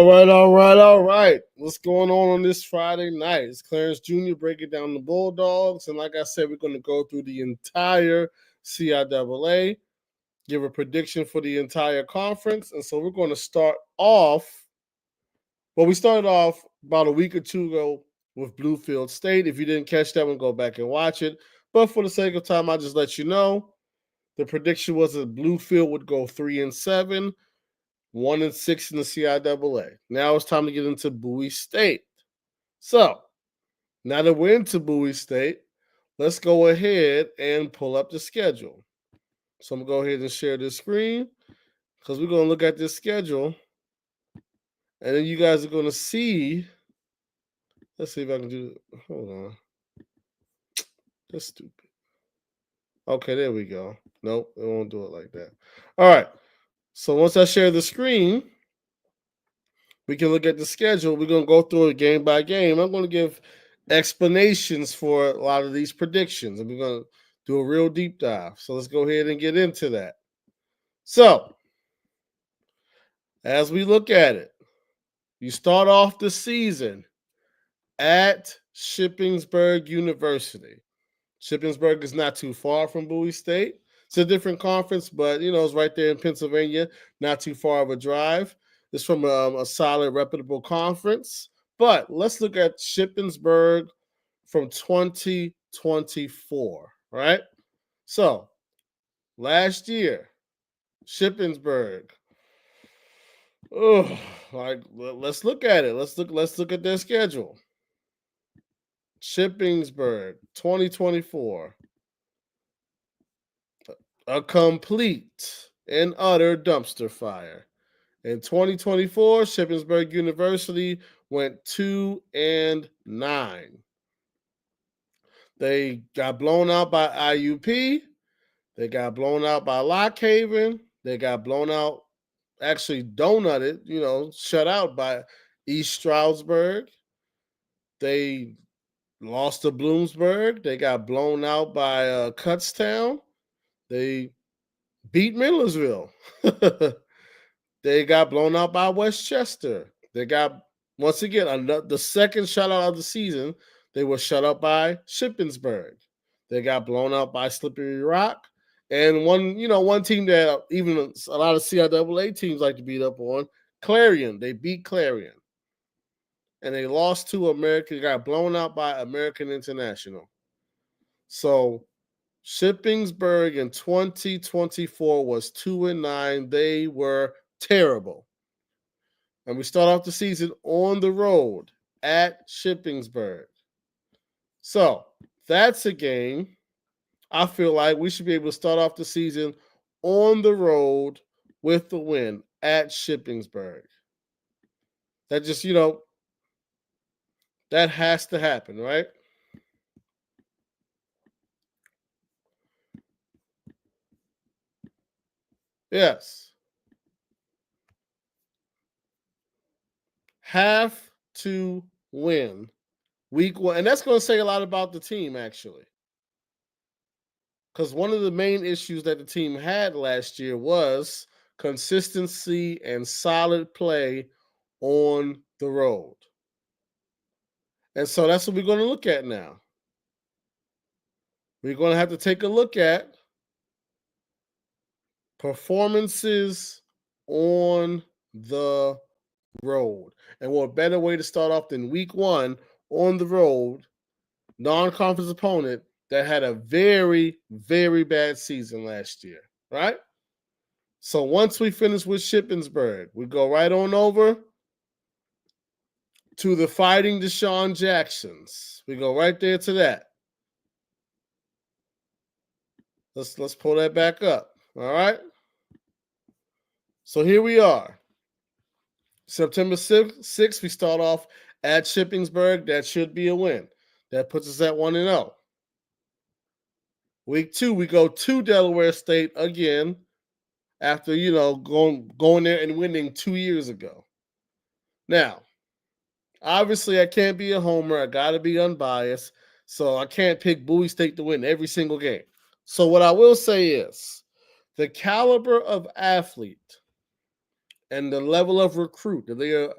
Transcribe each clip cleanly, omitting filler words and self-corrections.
All right. What's going on this Friday night? It's Clarence Jr. breaking down the Bulldogs. And like I said, we're going to go through the entire CIAA, give a prediction for the entire conference. And so we're going to start off. Well, we started off about a week or two ago with Bluefield State. If you didn't catch that one, go back and watch it. But for the sake of time, I'll just let you know. The prediction was that Bluefield would go 3-7. 1-6 in the CIAA. Now it's time to get into Bowie State. So now that we're into Bowie State, let's go ahead and pull up the schedule. So I'm going to go ahead and share this screen because we're going to look at this schedule. And then you guys are going to see. Let's see if I can do it. Hold on. That's stupid. Okay, there we go. Nope, it won't do it like that. All right. So once I share the screen, we can look at the schedule. We're going to go through it game by game. I'm going to give explanations for a lot of these predictions, and we're going to do a real deep dive. So let's go ahead and get into that. So as we look at it, you start off the season at Shippensburg University. Shippensburg is not too far from Bowie State. It's a different conference, but, it's right there in Pennsylvania, not too far of a drive. It's from a solid, reputable conference. But let's look at Shippensburg from 2024, right? So last year, Shippensburg. Let's look at it. Let's look at their schedule. Shippensburg 2024. A complete and utter dumpster fire. In 2024, Shippensburg University went 2-9. They got blown out by IUP. They got blown out by Lock Haven. They got blown out, actually donutted, shut out by East Stroudsburg. They lost to Bloomsburg. They got blown out by Kutztown. They beat Millersville. They got blown out by Westchester. They got, once again, the second shutout of the season. They were shut out by Shippensburg. They got blown out by Slippery Rock. And one team that even a lot of CIAA teams like to beat up on, Clarion. They beat Clarion. And they lost to American. They got blown out by American International. So Shippensburg in 2024 was 2-9. They were terrible. And we start off the season on the road at Shippensburg. So that's a game I feel like we should be able to start off the season on the road with the win at Shippensburg. That just, that has to happen, right? Yes. Have to win week one. And that's going to say a lot about the team, actually. Because one of the main issues that the team had last year was consistency and solid play on the road. And so that's what we're going to look at now. We're going to have to take a look at performances on the road. And what better way to start off than week one on the road, non-conference opponent that had a very, very bad season last year, right? So once we finish with Shippensburg, we go right on over to the Fighting Deshaun Jacksons. We go right there to that. Let's pull that back up. All right. So here we are. September 6th, we start off at Shippensburg. That should be a win. That puts us at 1-0. Week 2, we go to Delaware State again after, going there and winning 2 years ago. Now, obviously, I can't be a homer. I got to be unbiased. So I can't pick Bowie State to win every single game. So what I will say is the caliber of athlete and the level of recruit that they are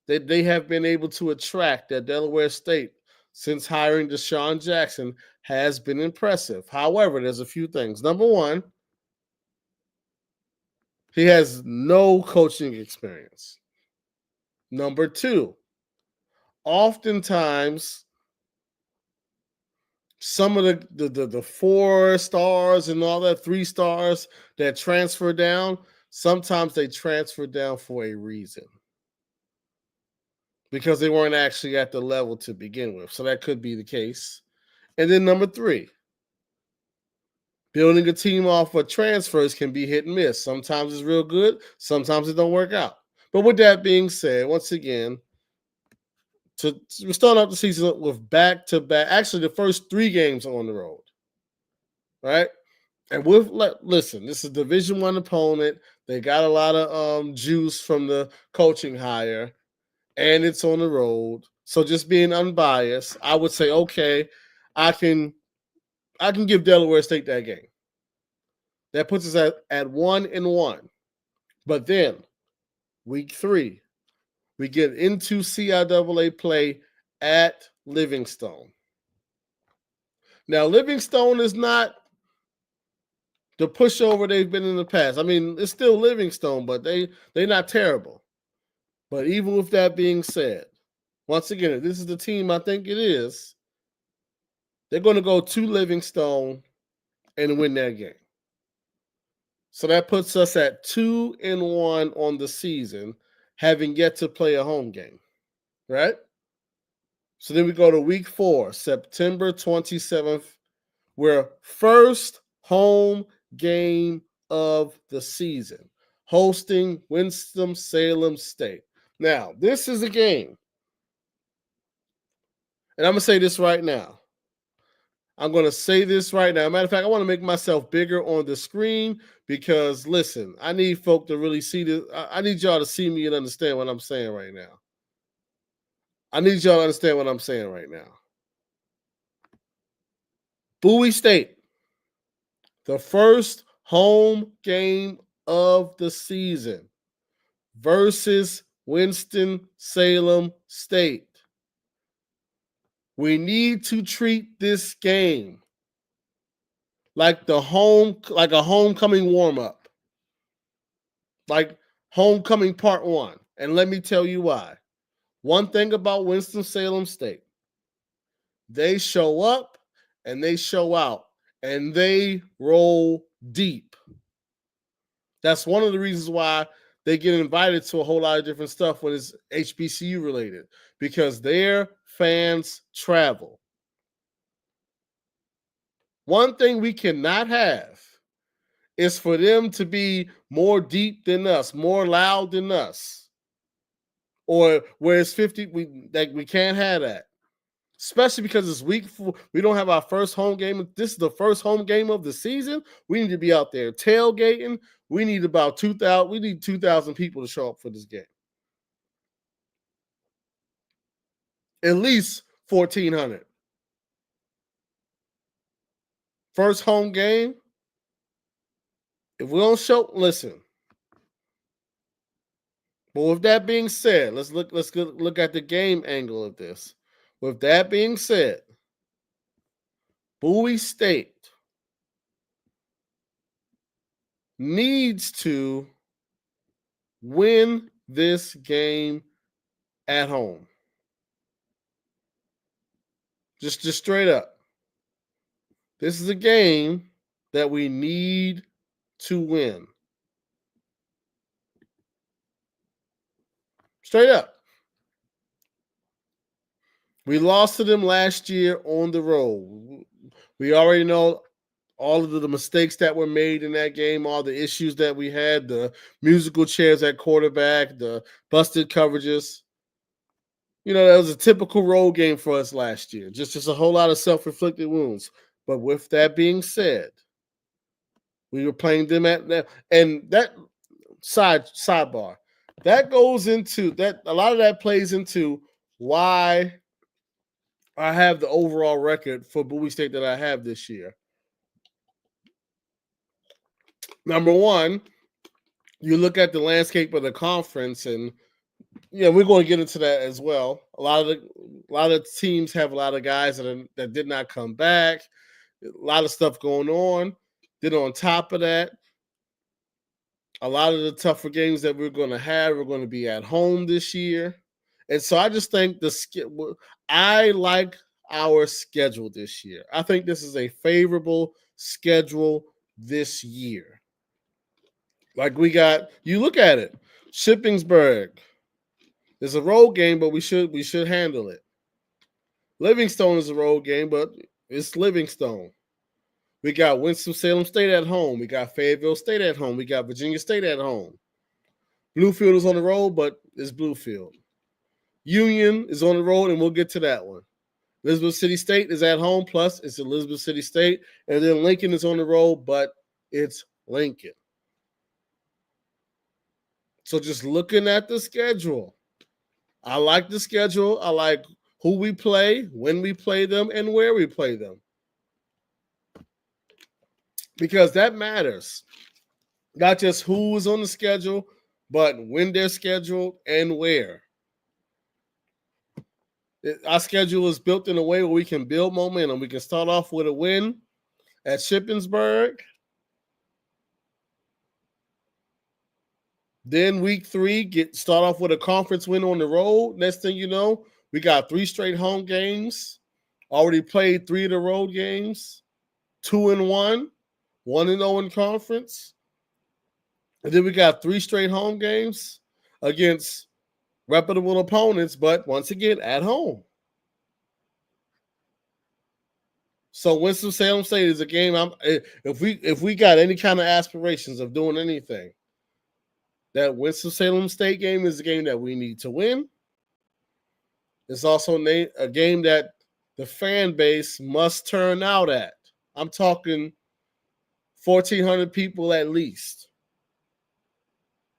they have been able to attract at Delaware State since hiring Deshaun Jackson has been impressive. However, there's a few things. Number one, he has no coaching experience. Number two, oftentimes some of the 4 stars and all that 3 stars that transfer down, sometimes they transfer down for a reason because they weren't actually at the level to begin with. So that could be the case. And then number three, building a team off of transfers can be hit and miss. Sometimes it's real good, sometimes it don't work out. But with that being said, once again, we're starting out the season with back-to-back. Actually, the first 3 games on the road, right? And listen, this is a Division One opponent. They got a lot of juice from the coaching hire, and it's on the road. So just being unbiased, I would say, okay, I can give Delaware State that game. That puts us at 1-1. But then week 3, we get into CIAA play at Livingstone. Now, Livingstone is not the pushover they've been in the past. I mean, it's still Livingstone, but they're not terrible. But even with that being said, once again, if this is the team I think it is, they're going to go to Livingstone and win that game. So that puts us at 2-1 on the season, having yet to play a home game, right? So then we go to week 4, September 27th, where first home game of the season, hosting Winston-Salem State. Now, this is a game, and I'm going to say this right now. Matter of fact, I want to make myself bigger on the screen because, listen, I need folk to really see this. I need y'all to see me and understand what I'm saying right now. Bowie State, the first home game of the season versus Winston-Salem State. We need to treat this game like a homecoming warm-up, like homecoming part 1. And let me tell you why. One thing about Winston-Salem State, they show up and they show out and they roll deep. That's one of the reasons why they get invited to a whole lot of different stuff when it's HBCU related, because their fans travel. One thing we cannot have is for them to be more deep than us, more loud than us, or where it's 50. We can't have that, especially because it's week 4. We don't have our first home game. This is the first home game of the season. We need to be out there tailgating. We need about 2,000. We need 2,000 people to show up for this game. At least 1,400. First home game. If we don't show, listen. But with that being said, let's look at the game angle of this. With that being said, Bowie State needs to win this game at home. Just straight up. This is a game that we need to win. Straight up. We lost to them last year on the road. We already know all of the mistakes that were made in that game, all the issues that we had, the musical chairs at quarterback, the busted coverages. You know, that was a typical road game for us last year. Just a whole lot of self-inflicted wounds. But with that being said, we were playing them at that, and that sidebar, that goes into that. A lot of that plays into why I have the overall record for Bowie State that I have this year. Number one, you look at the landscape of the conference, and Yeah, we're going to get into that as well. A lot of teams have a lot of guys that did not come back. A lot of stuff going on. Then on top of that, a lot of the tougher games that we're going to have are going to be at home this year. And so I just think I like our schedule this year. I think this is a favorable schedule this year. Like you look at it, Shippensburg is a road game, but we should handle it. Livingstone is a road game, but it's Livingstone. We got Winston-Salem State at home. We got Fayetteville State at home. We got Virginia State at home. Bluefield is on the road, but it's Bluefield. Union is on the road, and we'll get to that one. Elizabeth City State is at home, plus it's Elizabeth City State. And then Lincoln is on the road, but it's Lincoln. So just looking at the schedule, I like the schedule. I like who we play, when we play them, and where we play them. Because that matters. Not just who's on the schedule, but when they're scheduled and where. Our schedule is built in a way where we can build momentum. We can start off with a win at Shippensburg. Then week 3, start off with a conference win on the road. Next thing you know, we got 3 straight home games. Already played 3 of the road games. 2-1, 1-0 in conference. And then we got 3 straight home games against reputable opponents, but once again, at home. So Winston-Salem State is a game. If we got any kind of aspirations of doing anything, that Winston-Salem State game is a game that we need to win. It's also a game that the fan base must turn out at. I'm talking 1,400 people at least.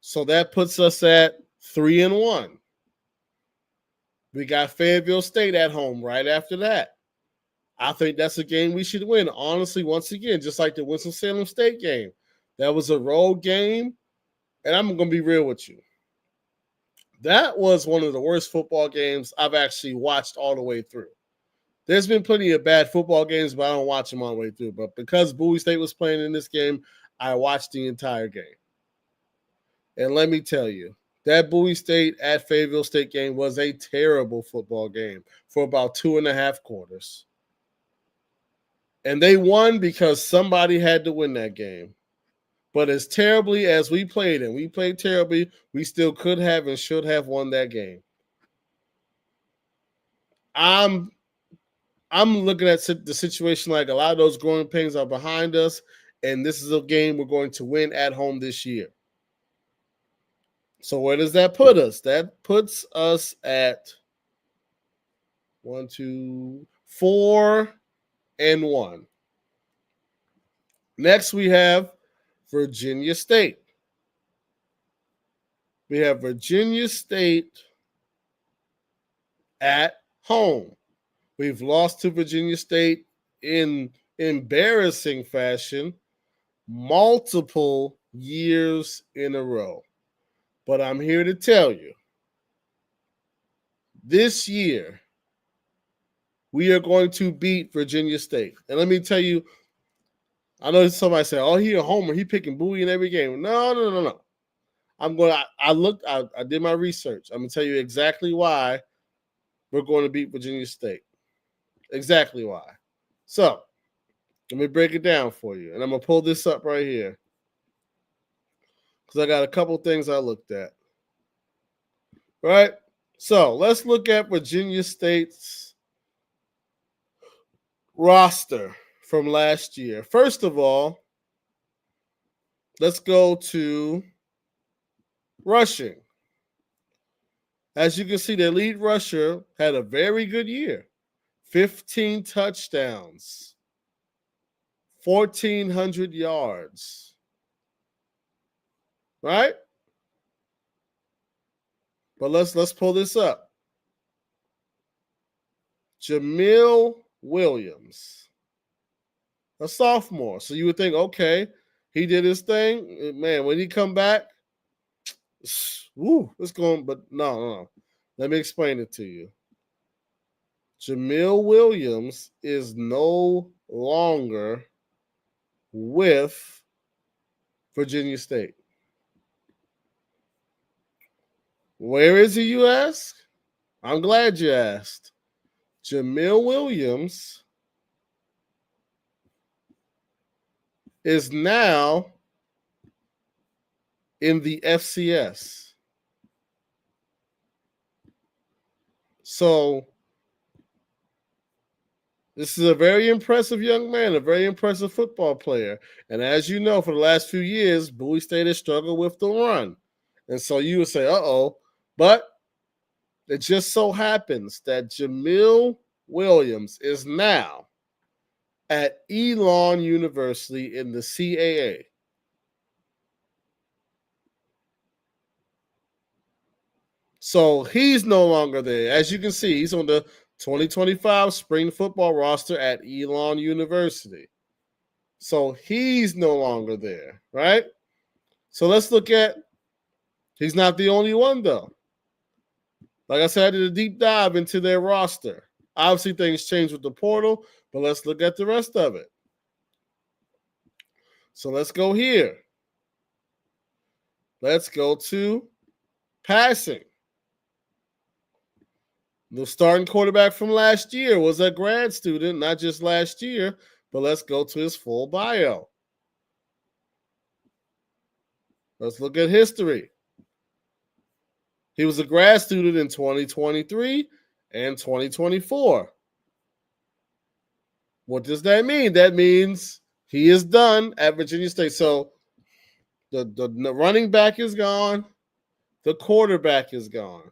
So that puts us at 3-1. We got Fayetteville State at home right after that. I think that's a game we should win. Honestly, once again, just like the Winston-Salem State game. That was a road game, and I'm going to be real with you. That was one of the worst football games I've actually watched all the way through. There's been plenty of bad football games, but I don't watch them all the way through. But because Bowie State was playing in this game, I watched the entire game. And let me tell you, that Bowie State at Fayetteville State game was a terrible football game for about 2.5 quarters. And they won because somebody had to win that game. But as terribly as we played, and we played terribly, we still could have and should have won that game. I'm looking at the situation like a lot of those growing pains are behind us, and this is a game we're going to win at home this year. So where does that put us? That puts us at 4-1. Next, we have Virginia State. We have Virginia State at home. We've lost to Virginia State in embarrassing fashion multiple years in a row. But I'm here to tell you, this year, we are going to beat Virginia State. And let me tell you, I know somebody said, oh, he a homer. He picking Bowie in every game. No. I did my research. I'm going to tell you exactly why we're going to beat Virginia State. Exactly why. So, let me break it down for you. And I'm going to pull this up right here. Because I got a couple things I looked at. Right? So, let's look at Virginia State's roster from last year. First of all, let's go to rushing. As you can see, the lead rusher had a very good year. 15 touchdowns, 1,400 yards. Right? But let's pull this up. Jamil Williams, a sophomore. So you would think, okay, he did his thing. Man, when he come back, Woo, it's going, but no. Let me explain it to you. Jamil Williams is no longer with Virginia State. Where is he, you ask? I'm glad you asked. Jamil Williams is now in the FCS. So this is a very impressive young man, a very impressive football player. And as you know, for the last few years, Bowie State has struggled with the run. And so you would say, uh-oh. But it just so happens that Jamil Williams is now at Elon University in the CAA. So he's no longer there. As you can see, he's on the 2025 spring football roster at Elon University. So he's no longer there, right? So let's look at, he's not the only one though. Like I said, I did a deep dive into their roster. Obviously, things change with the portal, but let's look at the rest of it. So let's go here. Let's go to passing. The starting quarterback from last year was a grad student, not just last year, but let's go to his full bio. Let's look at history. He was a grad student in 2023 and 2024. What does that mean? That means he is done at Virginia State. So the running back is gone. The quarterback is gone.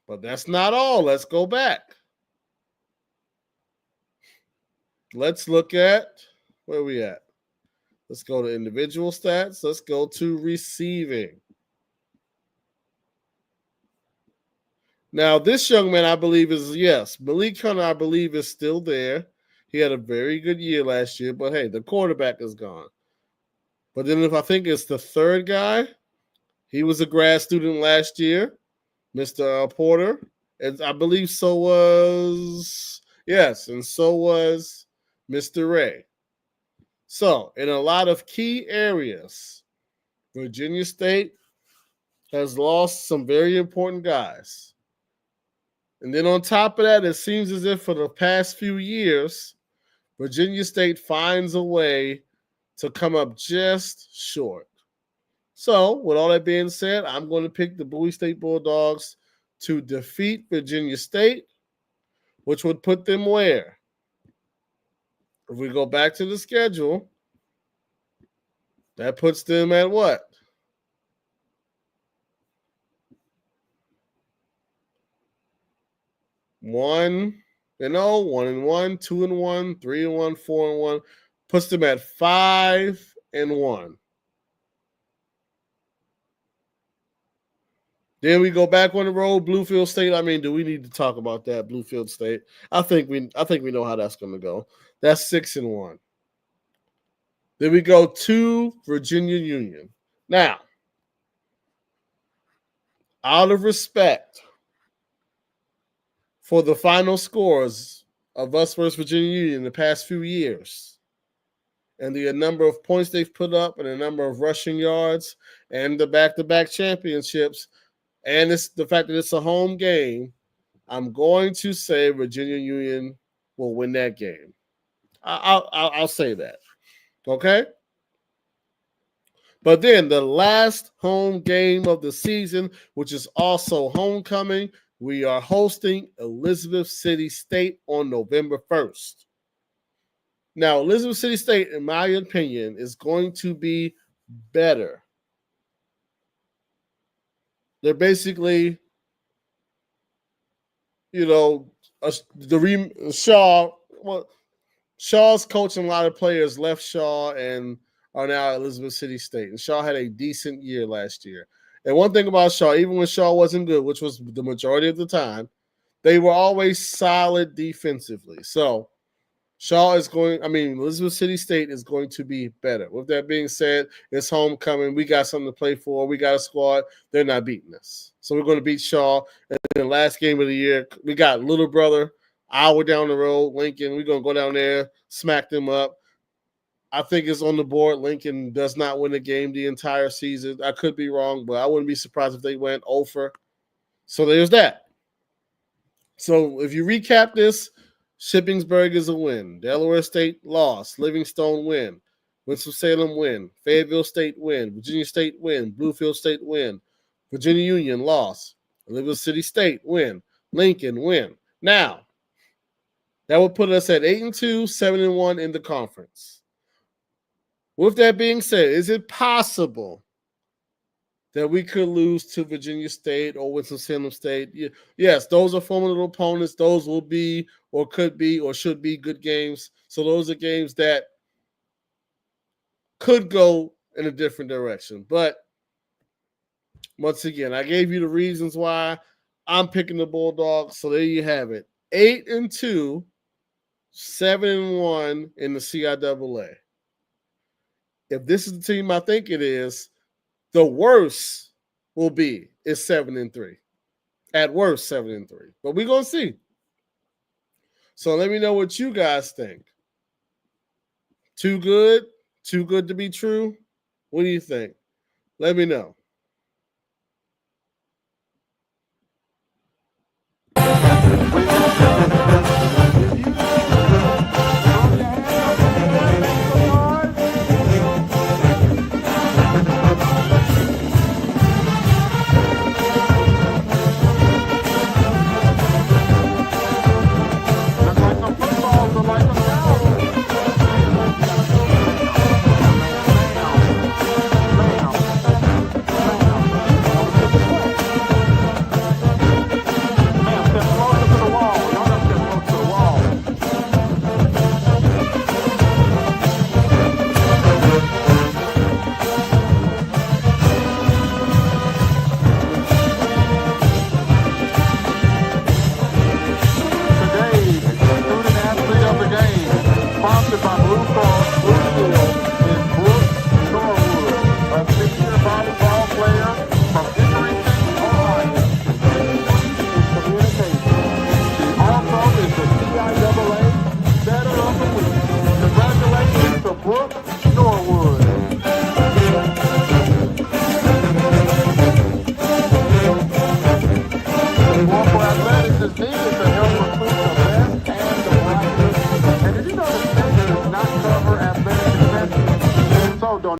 But that's not all. Let's go back. Let's look at, where are we at? Let's go to individual stats. Let's go to receiving. Now, this young man, I believe, is, yes, Malik Hunter, I believe, is still there. He had a very good year last year, but hey, the quarterback is gone. But then if I think it's the third guy, he was a grad student last year, Mr. Porter. And I believe so was, yes, and so was Mr. Ray. So, in a lot of key areas, Virginia State has lost some very important guys. And then on top of that, it seems as if for the past few years, Virginia State finds a way to come up just short. So, with all that being said, I'm going to pick the Bowie State Bulldogs to defeat Virginia State, which would put them where? If we go back to the schedule, that puts them at what? 1-0, 1-1, 2-1, 3-1, 4-1, puts them at 5-1. Then we go back on the road, Bluefield State. I mean, do we need to talk about that, Bluefield State? I think we know how that's going to go. That's 6-1. Then we go to Virginia Union. Now, out of respect for the final scores of us versus Virginia Union in the past few years, and the number of points they've put up and the number of rushing yards and the back-to-back championships, and it's the fact that it's a home game, I'm going to say Virginia Union will win that game. I'll say that. Okay? But then the last home game of the season, which is also homecoming, we are hosting Elizabeth City State on November 1st. Now, Elizabeth City State, in my opinion, is going to be better. They're basically, Shaw's coaching a lot of players left Shaw and are now at Elizabeth City State. And Shaw had a decent year last year. And one thing about Shaw, even when Shaw wasn't good, which was the majority of the time, they were always solid defensively. So Elizabeth City State is going to be better. With that being said, it's homecoming. We got something to play for. We got a squad. They're not beating us. So we're going to beat Shaw. And then the last game of the year, we got little brother, hour down the road, Lincoln. We're going to go down there, smack them up. I think it's on the board. Lincoln does not win a game the entire season. I could be wrong, but I wouldn't be surprised if they went over. So there's that. So if you recap this, Shippensburg is a win. Delaware State loss. Livingstone win. Winston-Salem win. Fayetteville State win. Virginia State win. Bluefield State win. Virginia Union loss. Elizabeth City State win. Lincoln win. Now, that would put us at 8-2, 7-1 in the conference. With that being said, is it possible that we could lose to Virginia State or Winston-Salem State? Yes, those are formidable opponents. Those will be or could be or should be good games. So those are games that could go in a different direction. But once again, I gave you the reasons why I'm picking the Bulldogs. So there you have it. 8-2, 7-1 in the CIAA. If this is the team I think it is, the worst will be is 7-3. At worst, 7-3. But we're going to see. So let me know what you guys think. Too good? Too good to be true? What do you think? Let me know. Athletics is needed.